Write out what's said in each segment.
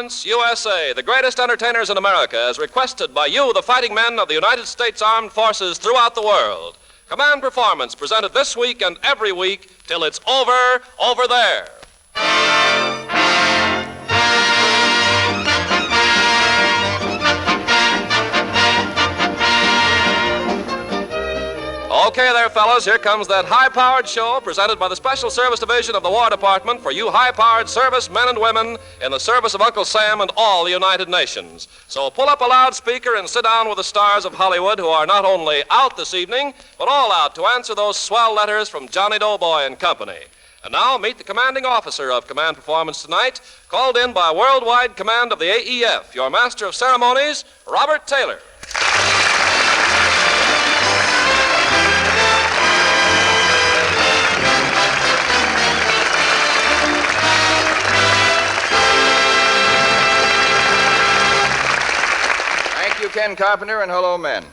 Performance USA, the greatest entertainers in America, as requested by you, the fighting men of the United States Armed Forces throughout the world. Command Performance, presented this week and every week till it's over there. Okay there, fellas, here comes that high-powered show presented by the Special Service Division of the War Department for you high-powered service men and women in the service of Uncle Sam and all the United Nations. So pull up a loudspeaker and sit down with the stars of Hollywood who are not only out this evening, but all out to answer those swell letters from Johnny Doughboy and Company. And now meet the commanding officer of Command Performance tonight, called in by worldwide command of the AEF, your master of ceremonies, Robert Taylor. Ken Carpenter, and hello, men.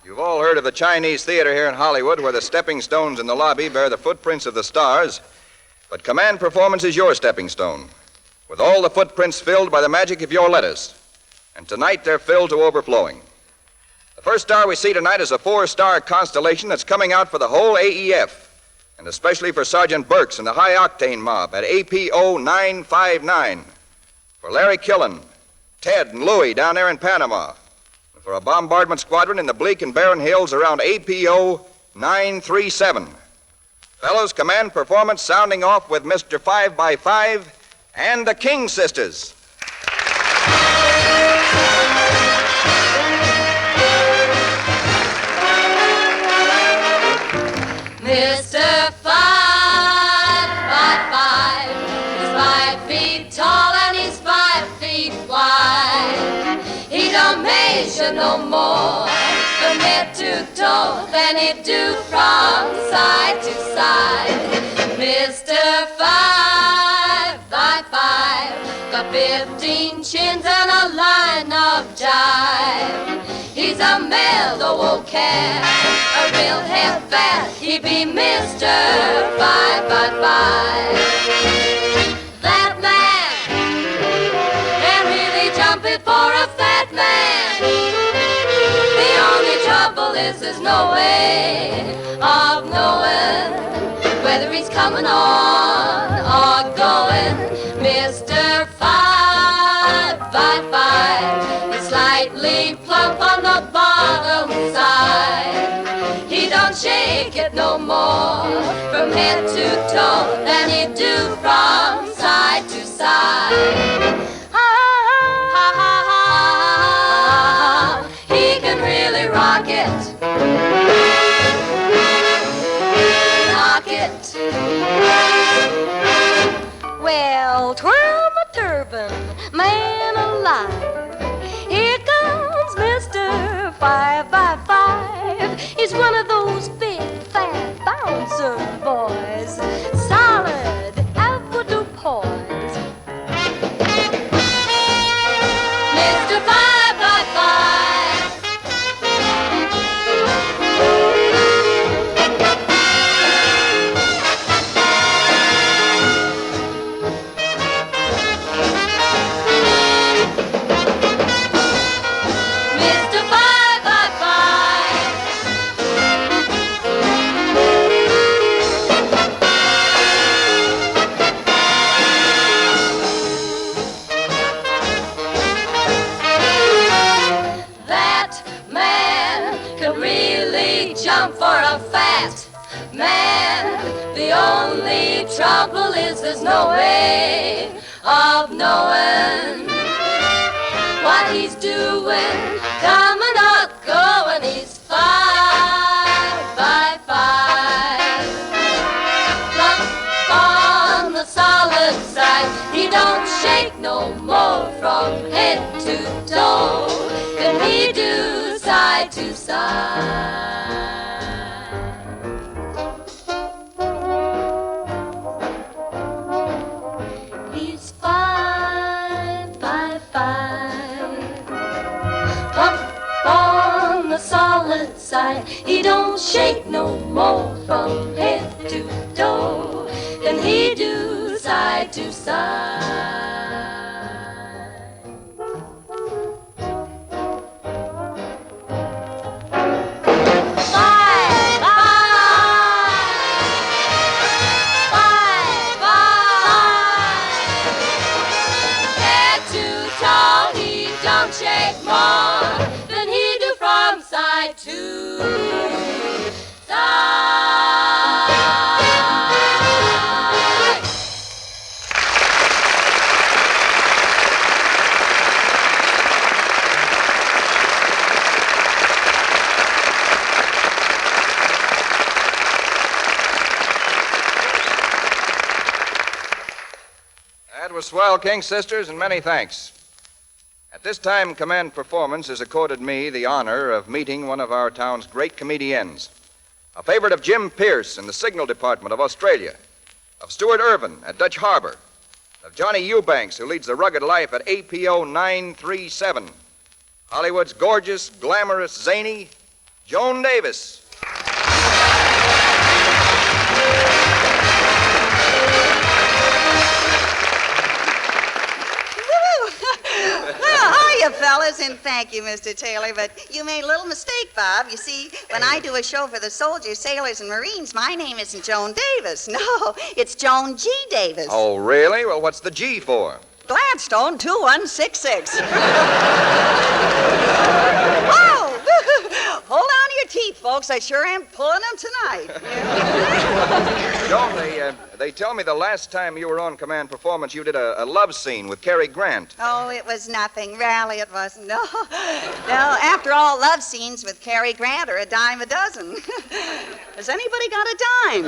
You've all heard of the Chinese Theater here in Hollywood, where the stepping stones in the lobby bear the footprints of the stars. But Command Performance is your stepping stone, with all the footprints filled by the magic of your letters. And tonight they're filled to overflowing. The first star we see tonight is a 4-star constellation that's coming out for the whole AEF, and especially for Sergeant Burks and the high-octane mob at APO 959, for Larry Killen, Ted, and Louie down there in Panama, for a bombardment squadron in the bleak and barren hills around APO 937. Fellows, Command Performance sounding off with Mr. 5x5 and the King Sisters. Mr. 5x5 is 5 feet tall and he's 5 feet wide. He don't measure no more from head to toe than he do from side to side. Mr. 5x5 got 15 chins and a line of jive. He's a mellow old cat, a real half-fat. He be Mr. 5x5. That man can really jump it for a fat man. The only trouble is there's no way of knowing whether he's coming on or going. Mr. 5x5 is slightly plump on the bottom side. He don't shake it no more from head to toe than he do from side to side. He can really rock it, knock it. Well, twirl my turban, man alive. Here comes Mr. 5x5. He's one of those big, fat, bouncer boys. Solid, alpha to poise. Mr. 5x5. Mr. 5x5. That man can really jump for a fat man. The only trouble is there's no way of knowing what he's doing, coming or going. He's 5x5. Plump on the solid side. He don't shake no more from head to toe than he do side to side. He's 5x5. Plump on the solid side. He don't shake no more from head to toe than he do side to side. swell King sisters, and many thanks. At this time, command performance has accorded me the honor of meeting one of our town's great comedians, a favorite of Jim Pierce in the Signal Department of Australia, of Stuart Irvin at Dutch Harbor, of Johnny Eubanks, who leads the rugged life at APO 937, Hollywood's gorgeous, glamorous, zany, Joan Davis. Hiya, fellas, and thank you, Mr. Taylor, but you made a little mistake, Bob. You see, when I do a show for the soldiers, sailors, and Marines, my name isn't Joan Davis. No, it's Joan G. Davis. Oh, really? Well, what's the G for? Gladstone 2166. Oh, hold on to your teeth, folks. I sure am pulling them tonight. Joan, they tell me the last time you were on command performance, you did a love scene with Cary Grant. Oh, it was nothing. Really, it wasn't. No, after all, love scenes with Cary Grant are a dime a dozen. Has anybody got a dime?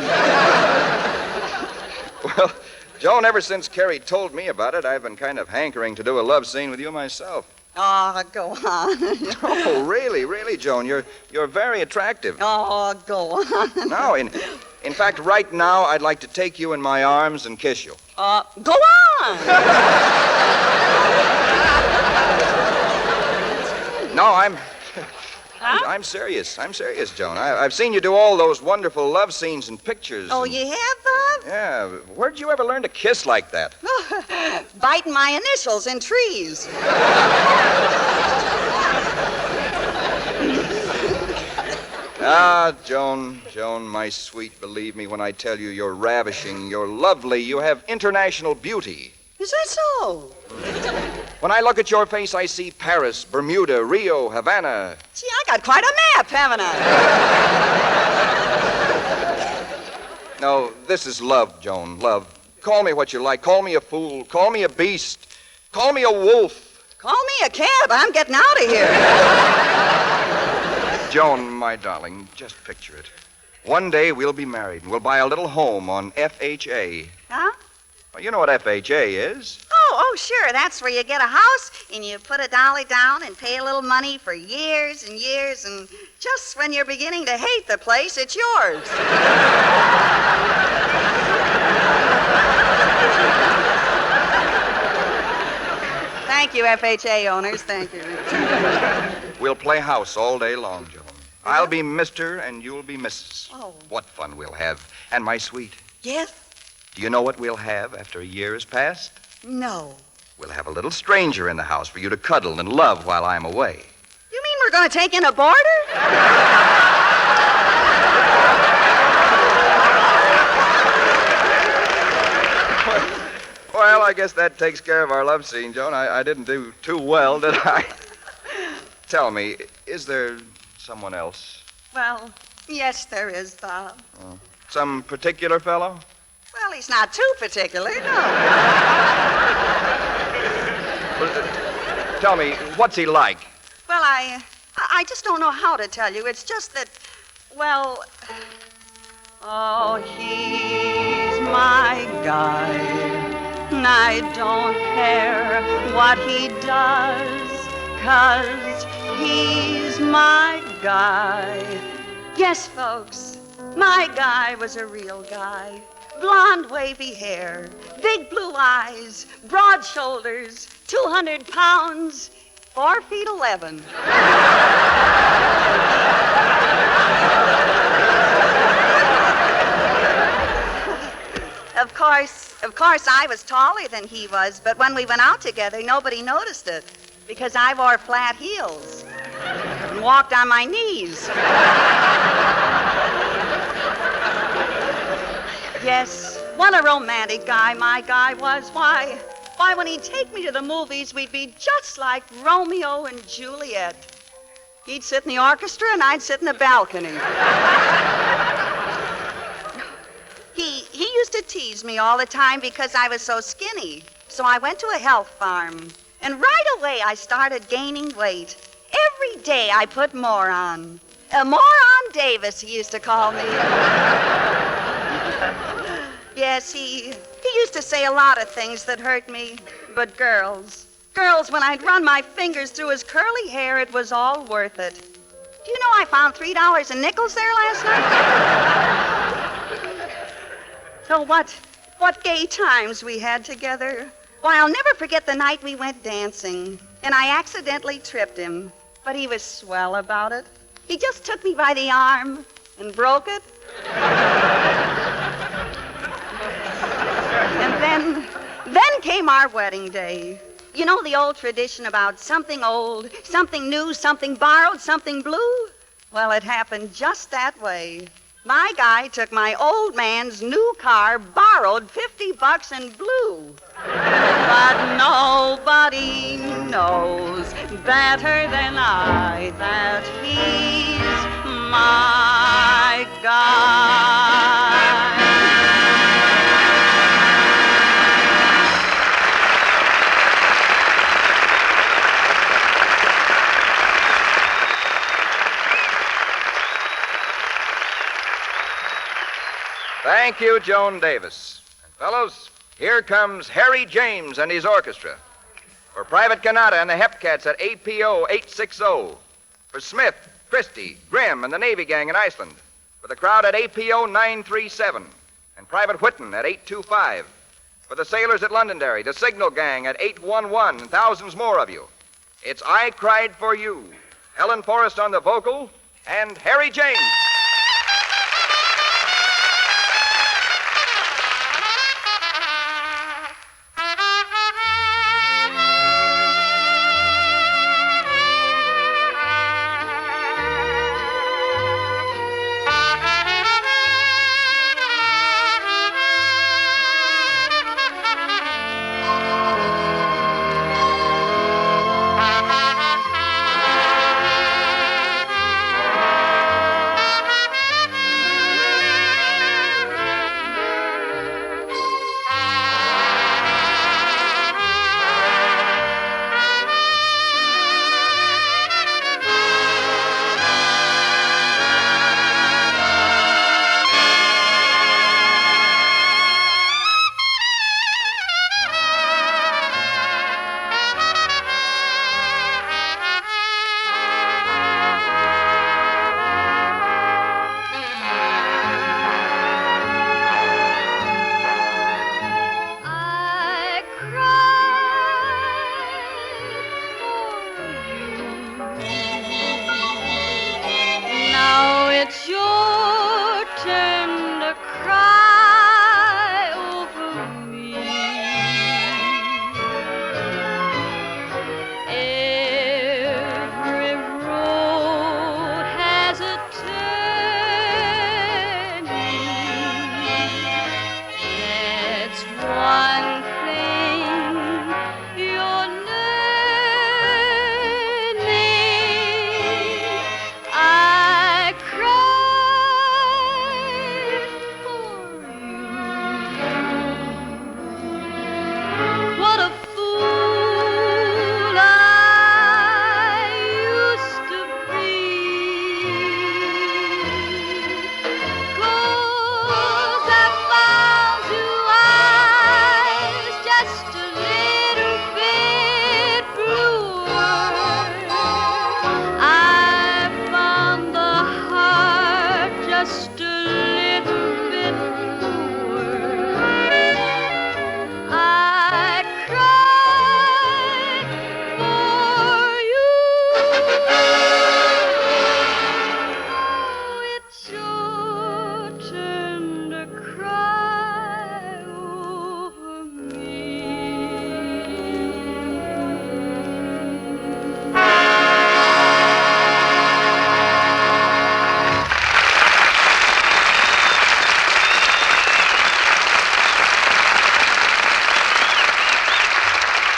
Well, Joan, ever since Cary told me about it, I've been kind of hankering to do a love scene with you myself. Oh, go on. Oh, really, Joan, you're very attractive. Oh, go on. No, in fact, right now, I'd like to take you in my arms and kiss you. Go on. No, I'm serious, Joan. I've seen you do all those wonderful love scenes in pictures. Oh, you have, Bob? Yeah. Where'd you ever learn to kiss like that? Biting my initials in trees. Joan, my sweet, believe me when I tell you you're ravishing, you're lovely, you have international beauty. Is that so? When I look at your face, I see Paris, Bermuda, Rio, Havana. Gee, I got quite a map, haven't I? No, this is love, Joan, love. Call me what you like. Call me a fool. Call me a beast. Call me a wolf. Call me a cab. I'm getting out of here. Joan, my darling, just picture it. One day we'll be married and we'll buy a little home on FHA. Huh? Well, you know what FHA is. Oh, sure. That's where you get a house and you put a dollar down and pay a little money for years and years, and just when you're beginning to hate the place, it's yours. Thank you, FHA owners. Thank you. We'll play house all day long, Joan. I'll be Mr. and you'll be Mrs. Oh. What fun we'll have. And my sweet, Yes? do you know what we'll have after a year has passed? No. We'll have a little stranger in the house for you to cuddle and love while I'm away. You mean we're going to take in a boarder? Well, I guess that takes care of our love scene, Joan. I didn't do too well, did I? Tell me, is there someone else? Well, yes, there is, Bob. Some particular fellow? Well, he's not too particular, no. Tell me, what's he like? Well, I just don't know how to tell you. It's just that, well, oh, he's my guy. And I don't care what he does, 'cause he's my guy. Yes, folks, my guy was a real guy. Blonde, wavy hair, big blue eyes, broad shoulders, 200 pounds, 4 feet 11. Of course, I was taller than he was, but when we went out together, nobody noticed it because I wore flat heels and walked on my knees. Yes, what a romantic guy my guy was. Why, when he'd take me to the movies, we'd be just like Romeo and Juliet. He'd sit in the orchestra and I'd sit in the balcony. He used to tease me all the time because I was so skinny. So I went to a health farm. And right away I started gaining weight. Every day I put more on. Moron Davis, he used to call me. Yes, he used to say a lot of things that hurt me. But girls, when I'd run my fingers through his curly hair, it was all worth it. Do you know I found $3 in nickels there last night? So what gay times we had together. Why, I'll never forget the night we went dancing, and I accidentally tripped him. But he was swell about it. He just took me by the arm and broke it. And then came our wedding day. You know the old tradition about something old, something new, something borrowed, something blue? Well, it happened just that way. My guy took my old man's new car, borrowed $50 and blue. But nobody knows better than I that he's my guy. Thank you, Joan Davis. And fellows, here comes Harry James and his orchestra. For Private Kanata and the Hepcats at APO 860. For Smith, Christie, Grimm, and the Navy Gang in Iceland. For the crowd at APO 937. And Private Whitten at 825. For the sailors at Londonderry, the Signal Gang at 811, and thousands more of you. It's I Cried for You. Helen Forrest on the vocal, and Harry James.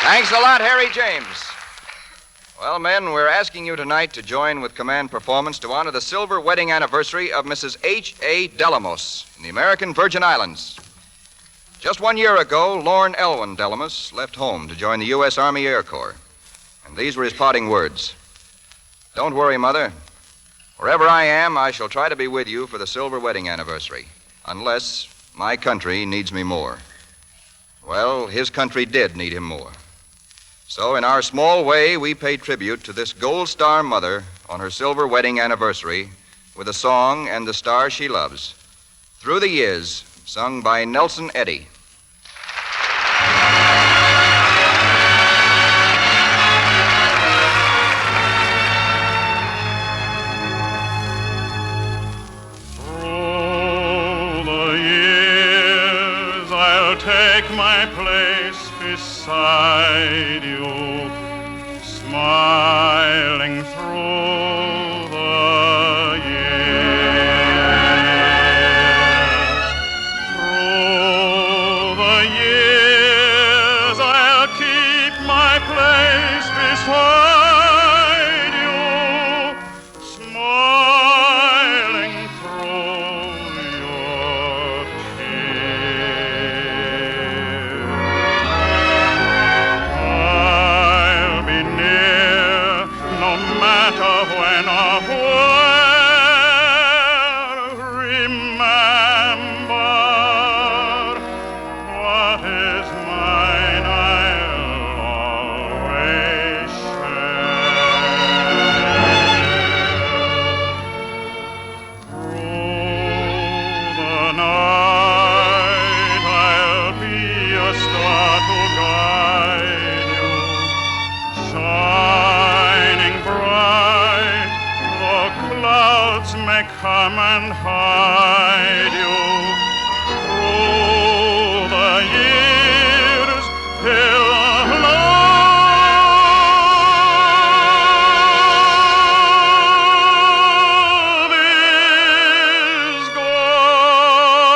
Thanks a lot, Harry James. Well, men, we're asking you tonight to join with Command Performance to honor the silver wedding anniversary of Mrs. H.A. Delamos in the American Virgin Islands. Just 1 year ago, Lorne Elwyn Delamos left home to join the U.S. Army Air Corps. And these were his parting words. Don't worry, Mother. Wherever I am, I shall try to be with you for the silver wedding anniversary. Unless my country needs me more. Well, his country did need him more. So, in our small way, we pay tribute to this Gold Star mother on her silver wedding anniversary with a song and the star she loves. Through the Years, sung by Nelson Eddy. Through the years, I'll take my place beside you, smiling through the years. Through the years, I'll keep my place beside you, smiling through your tears. I'll be near no matter when or where. Remember, what is mine I'll always share. Through the night I'll be a star to guide you, shining bright, though clouds may come and hide you. Through the years, till love is gone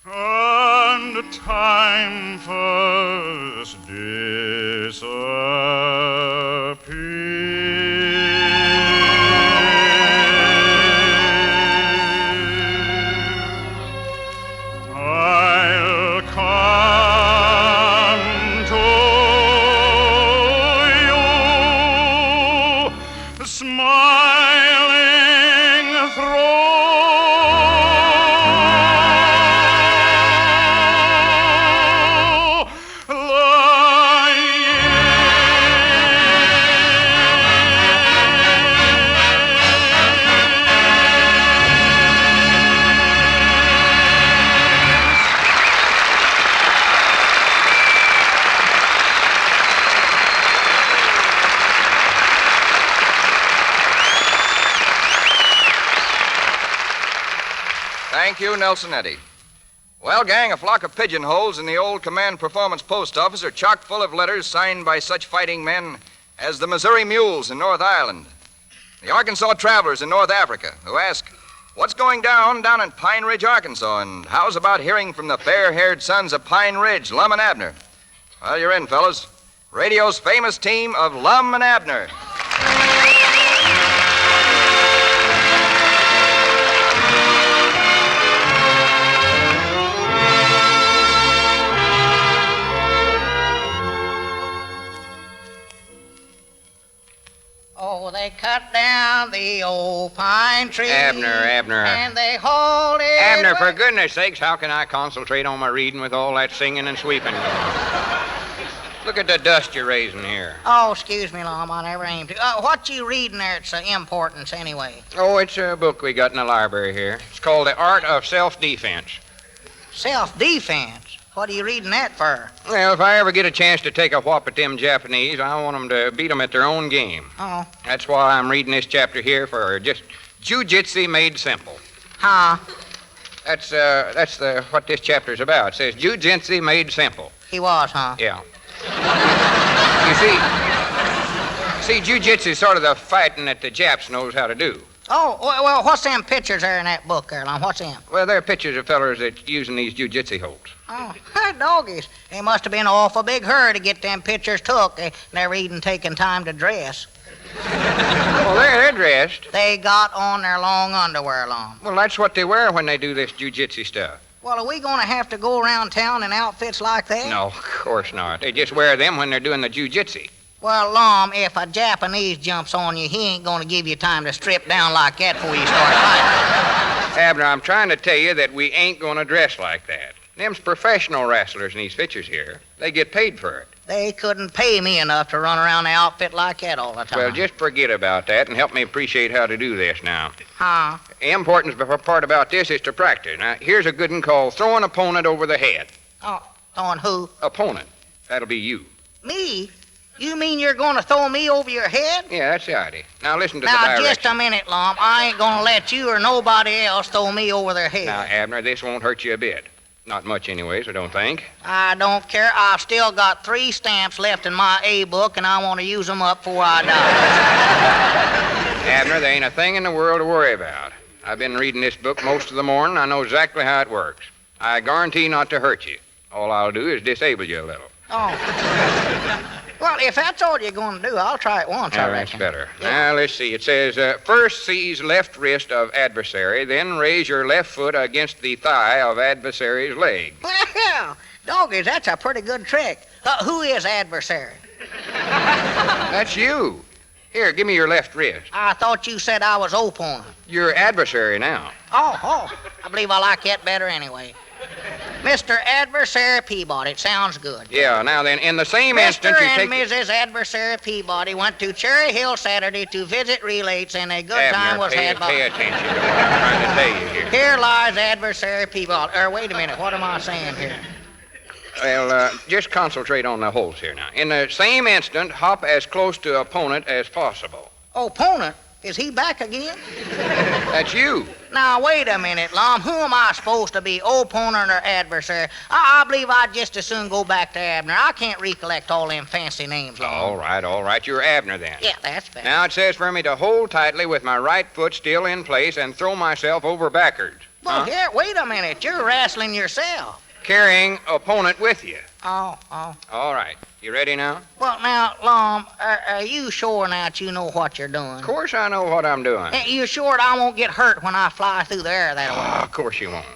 and time first disappears. I'll come to you, smiling through the Thank you, Nelson Eddy. Well, gang, a flock of pigeonholes in the old Command Performance Post Office are chock full of letters signed by such fighting men as the Missouri Mules in North Ireland, the Arkansas Travelers in North Africa, who ask, what's going down in Pine Ridge, Arkansas, and how's about hearing from the fair-haired sons of Pine Ridge, Lum and Abner? Well, you're in, fellas. Radio's famous team of Lum and Abner. Oh, they cut down the old pine tree. Abner. And they hold it. Abner, for goodness sakes, how can I concentrate on my reading with all that singing and sweeping going on? Look at the dust you're raising here. Oh, excuse me, Lum, I never aimed to. What you reading there? It's importance anyway. Oh, it's a book we got in the library here. It's called The Art of Self-Defense. Self-defense? What are you reading that for? Well, if I ever get a chance to take a whop at them Japanese, I want them to beat them at their own game. Oh. That's why I'm reading this chapter here for just jiu-jitsu made simple. Huh? That's what this chapter's about. It says jiu-jitsu made simple. He was, huh? Yeah. You see, jiu-jitsu is sort of the fighting that the Japs knows how to do. Oh, well, what's them pictures there in that book there, Lum? What's them? Well, they're pictures of fellers that's using these jiu-jitsu holds. Oh, doggies. They must have been an awful big hurry to get them pictures took. They never even taken time to dress. Well, they're dressed. They got on their long underwear, Lum. Well, that's what they wear when they do this jiu-jitsu stuff. Well, are we going to have to go around town in outfits like that? No, of course not. They just wear them when they're doing the jiu-jitsu. Well, Lum, if a Japanese jumps on you, he ain't going to give you time to strip down like that before you start fighting. Abner, I'm trying to tell you that we ain't going to dress like that. Them's professional wrestlers in these pictures here. They get paid for it. They couldn't pay me enough to run around the outfit like that all the time. Well, just forget about that and help me appreciate how to do this now. Huh? The important part about this is to practice. Now, here's a good one called throw an opponent over the head. Oh, throwing who? Opponent. That'll be you. Me? You mean you're going to throw me over your head? Yeah, that's the idea. Now, listen to the Now, direction. just a minute, Lum. I ain't going to let you or nobody else throw me over their head. Now, Abner, this won't hurt you a bit. Not much anyways, I don't think. I don't care. I've still got 3 stamps left in my A book, and I want to use them up before I die. Abner, there ain't a thing in the world to worry about. I've been reading this book most of the morning. I know exactly how it works. I guarantee not to hurt you. All I'll do is disable you a little. Oh. Well, if that's all you're going to do, I'll try it once, Yeah, I that's reckon. better. Yeah. Now, let's see. It says, first seize left wrist of adversary, then raise your left foot against the thigh of adversary's leg. Well, doggies, that's a pretty good trick. Who is adversary? That's you. Here, give me your left wrist. I thought you said I was opponent. You're adversary now. Oh, I believe I like that better anyway. Mr. Adversary Peabody, it sounds good. Yeah, now then, in the same Mr. instant you and take... Mrs. Adversary Peabody went to Cherry Hill Saturday to visit relates, and a good time Abner, was had by... pay attention to what I'm trying to tell you here. Here lies Adversary Peabody. Wait a minute, what am I saying here? Well, just concentrate on the holes here now. In the same instant, hop as close to opponent as possible. Opponent? Is he back again? That's you. Now, wait a minute, Lum. Who am I supposed to be, opponent or adversary? I believe I'd just as soon go back to Abner. I can't recollect all them fancy names, Lum. All right. You're Abner then. Yeah, that's fair. Now it says for me to hold tightly with my right foot still in place and throw myself over backwards. Well, here, wait a minute. You're wrestling yourself. Carrying opponent with you. Oh. All right. You ready now? Well, now, Lum, are you sure now that you know what you're doing? Of course I know what I'm doing. You sure that I won't get hurt when I fly through the air that way? Of course you won't.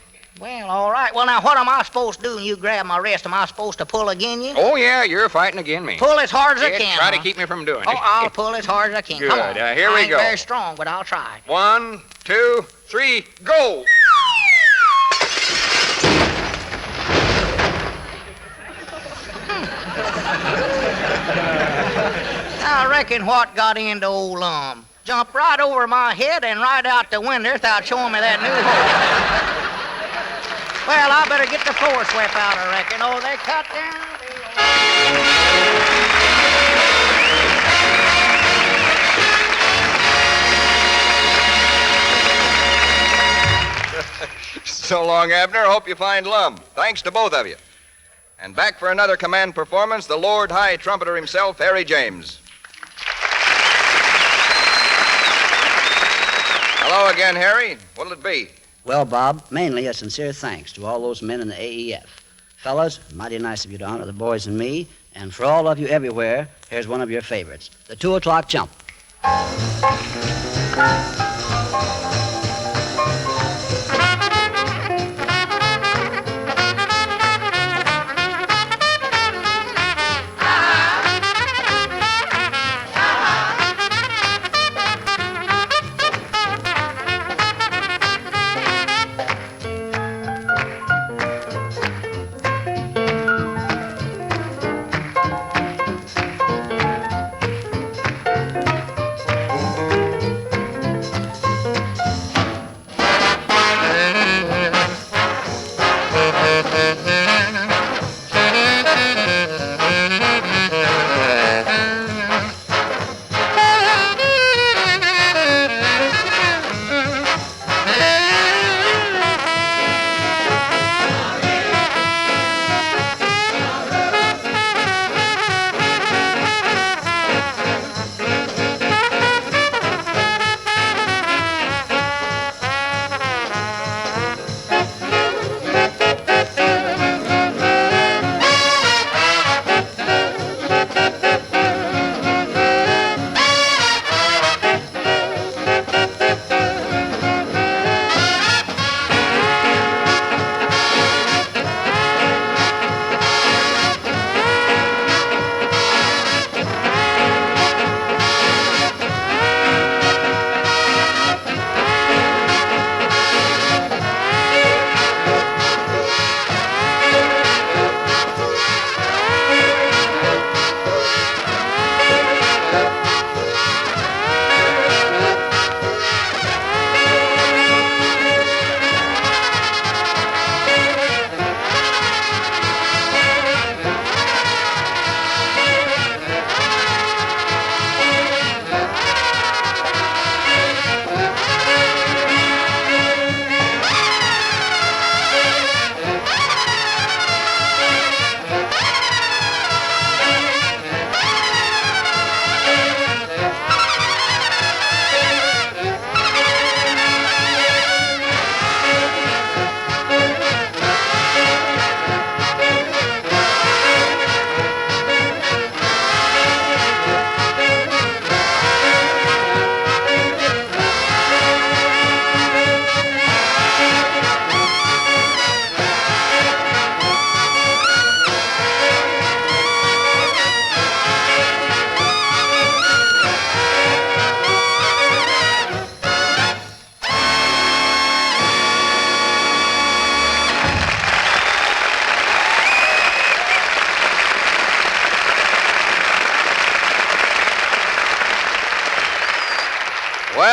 Well, all right. Well, now, what am I supposed to do when you grab my wrist? Am I supposed to pull again you? Oh, yeah, you're fighting again me. Pull as hard as I Yeah, can. try to huh? keep me from doing Oh, it. I'll pull as hard as I can. Good. Come on. Here we I ain't go. very strong, but I'll try. 1, 2, 3, go! I reckon what got into old Lum. Jumped right over my head and right out the window without showing me that new hole. Well, I better get the floor swept out, I reckon. Oh, they cut down. So long, Abner. Hope you find Lum. Thanks to both of you. And back for another command performance, the Lord High Trumpeter himself, Harry James. Hello again, Harry. What'll it be? Well, Bob, mainly a sincere thanks to all those men in the AEF. Fellas, mighty nice of you to honor the boys and me. And for all of you everywhere, here's one of your favorites, the 2 o'clock jump.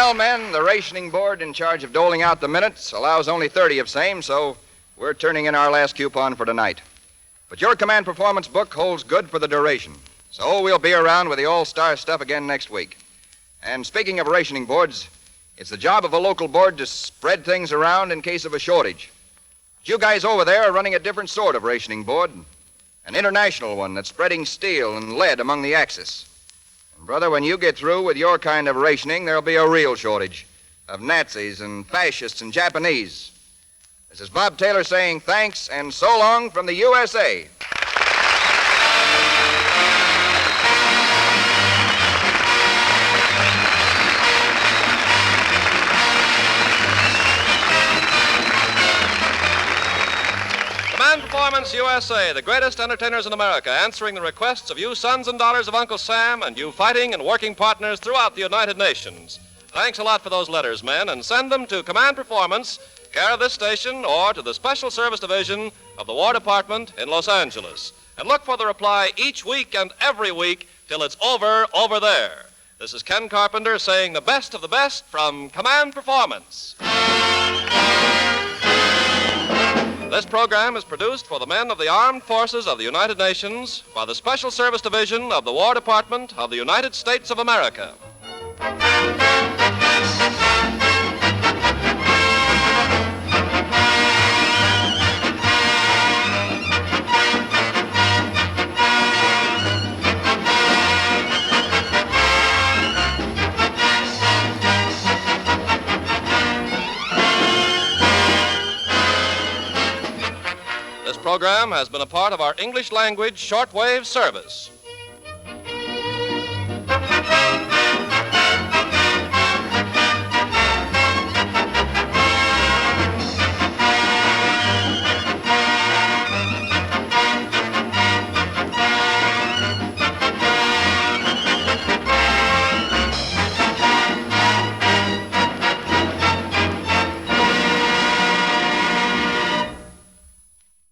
Well, men, the rationing board in charge of doling out the minutes allows only 30 of same, so we're turning in our last coupon for tonight. But your command performance book holds good for the duration, so we'll be around with the all-star stuff again next week. And speaking of rationing boards, it's the job of a local board to spread things around in case of a shortage. But you guys over there are running a different sort of rationing board, an international one that's spreading steel and lead among the Axis. And brother, when you get through with your kind of rationing, there'll be a real shortage of Nazis and fascists and Japanese. This is Bob Taylor saying thanks and so long from the USA. Command Performance USA, the greatest entertainers in America, answering the requests of you sons and daughters of Uncle Sam and you fighting and working partners throughout the United Nations. Thanks a lot for those letters, men, and send them to Command Performance, care of this station, or to the Special Service Division of the War Department in Los Angeles. And look for the reply each week and every week till it's over there. This is Ken Carpenter saying the best of the best from Command Performance. This program is produced for the men of the Armed Forces of the United Nations by the Special Service Division of the War Department of the United States of America. This program has been a part of our English language shortwave service.